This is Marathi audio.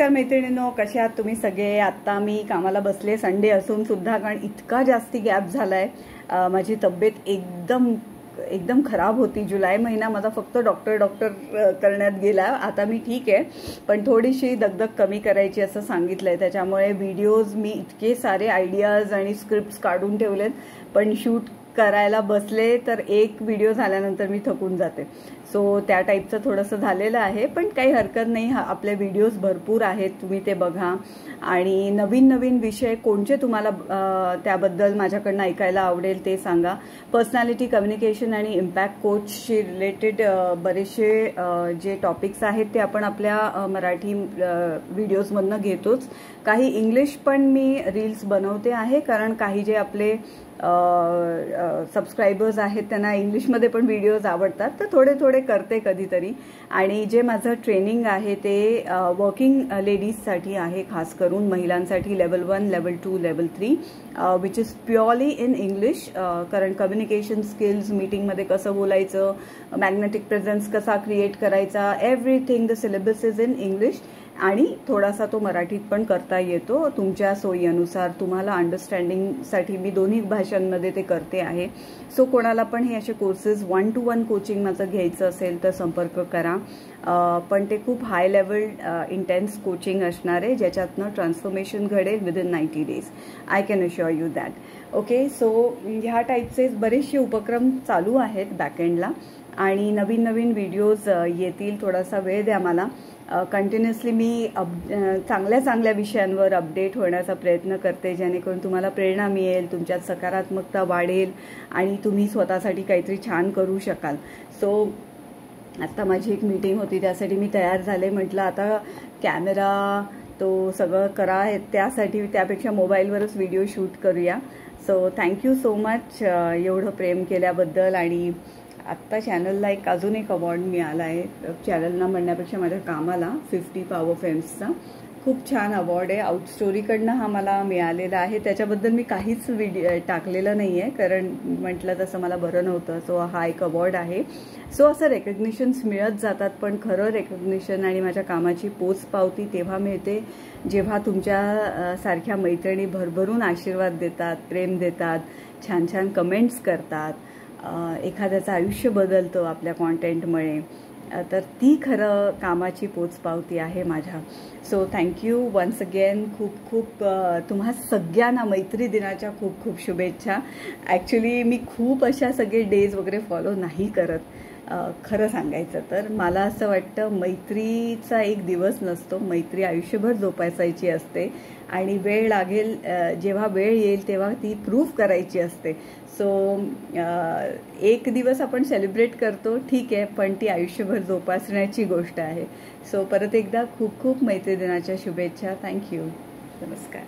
तर मैत्रिणींनो, कशा आहात तुम्ही सगळे? आता मी कामाला बसले, संडे असून सुद्धा, कारण इतका जास्ती गॅप झालाय. माझी तब्येत एकदम खराब होती. जुलै महिना माझा फक्त डॉक्टर करण्यात गेला. आता मी ठीक आहे, पण थोडीशी दगदग कमी करायची असं सांगितलंय. त्याच्यामुळे व्हिडिओज मी इतके सारे आयडियाज आणि स्क्रिप्ट्स काढून ठेवलेत, पण शूट करायला बसले तर एक व्हिडिओ झाल्यानंतर मी थकून जाते. सो त्या टाईपचं थोडंसं झालेलं आहे, पण काही हरकत नाही. आपले व्हिडिओज भरपूर आहेत, तुम्ही ते बघा. आणि नवीन नवीन विषय कोणते तुम्हाला त्याबद्दल माझ्याकडनं ऐकायला आवडेल ते सांगा. पर्सनॅलिटी कम्युनिकेशन आणि इम्पॅक्ट कोचशी रिलेटेड बरेचसे जे टॉपिक्स आहेत ते आपण आपल्या मराठी व्हिडिओजमधनं घेतोच. काही इंग्लिश पण मी रील्स बनवते आहे, कारण काही जे आपले सबस्क्रायबर्स आहेत त्यांना इंग्लिशमध्ये पण व्हिडिओज आवडतात, तर थोडे करते कधीतरी. आणि जे माझं ट्रेनिंग आहे ते वर्किंग लेडीजसाठी आहे, खास करून महिलांसाठी, level 1, level 2, level 3, which is purely in English. कारण कम्युनिकेशन स्किल्स, मीटिंगमध्ये कसं बोलायचं, मॅग्नेटिक प्रेझेन्स कसा क्रिएट करायचा, everything the syllabus is in English. आणि थोडासा तो मराठीत पण करता येतो तुमच्या सोयीनुसार. तुम्हाला अंडरस्टँडिंगसाठी मी दोन्ही भाषांमध्ये ते करते आहे. सो कोणाला पण हे असे कोर्सेस 1 to 1 कोचिंग माझं घ्यायचं असेल तर संपर्क करा. पण ते खूप हाय लेवल इंटेन्स कोचिंग असणार आहे, ज्याच्यातनं ट्रान्सफॉर्मेशन घडेल within 90 days. I can assure you that. Okay, so ह्या टाईपचे बरेचसे उपक्रम चालू आहेत बॅकएंडला, आणि नवीन व्हिडिओज येतील. थोडासा वेळ द्या मला. कंटिन्युअसली मी चांगल्या विषयांवर अपडेट होण्याचा प्रयत्न करते, जेणेकरून तुम्हाला प्रेरणा मिळेल, तुमच्यात सकारात्मकता वाढेल आणि तुम्ही स्वतःसाठी काहीतरी छान करू शकाल. सो आता माझी एक मीटिंग होती, त्यासाठी मी तयार झाले. म्हटलं आता कॅमेरा तो सगळं करा, त्यासाठी त्यापेक्षा मोबाईलवरच व्हिडिओ शूट करूया. सो थँक्यू सो मच एवढं प्रेम केल्याबद्दल. आणि आत्ता चॅनलला अजून एक अवॉर्ड मिळाला आहे, चॅनलना म्हणण्यापेक्षा माझ्या कामाला, 50 पॉवर फेम्सचा. खूप छान अवॉर्ड आहे, आउट स्टोरीकडनं हा मला मिळालेला आहे. त्याच्याबद्दल मी काहीच व्हिडिओ टाकलेलं नाही आहे, कारण म्हटलं तसं मला बरं नव्हतं. सो हा एक अवॉर्ड आहे. सो असं रेकग्निशन्स मिळत जातात, पण खरं रेकग्निशन आणि माझ्या कामाची पोचपावती तेव्हा मिळते जेव्हा तुमच्या सारख्या मैत्रिणी भरभरून आशीर्वाद देतात, प्रेम देतात, छान कमेंट्स करतात, एखाद्याचं आयुष्य बदलतं आपल्या कॉन्टेंटमुळे. तर ती खरं कामाची पोचपावती आहे माझ्या. So thank you once again. खूप तुम्हा सगळ्यांना मैत्री दिनाच्या खूप शुभेच्छा. ॲक्च्युली मी खूप अशा सगळे डेज वगैरे फॉलो नाही करत. खरं सांगायचं तर मला असं वाटतं मैत्रीचा एक दिवस नसतो, मैत्री आयुष्यभर जोपासायची असते, आणि वेळ लागेल, जेव्हा वेळ येईल तेव्हा ती प्रूव्ह करायची असते. सो एक दिवस आपण सेलिब्रेट करतो, ठीक आहे, पण ती आयुष्यभर जोपासण्याची गोष्ट आहे. सो परत एकदा खूप मैत्री दिनाच्या शुभेच्छा. थँक्यू. नमस्कार.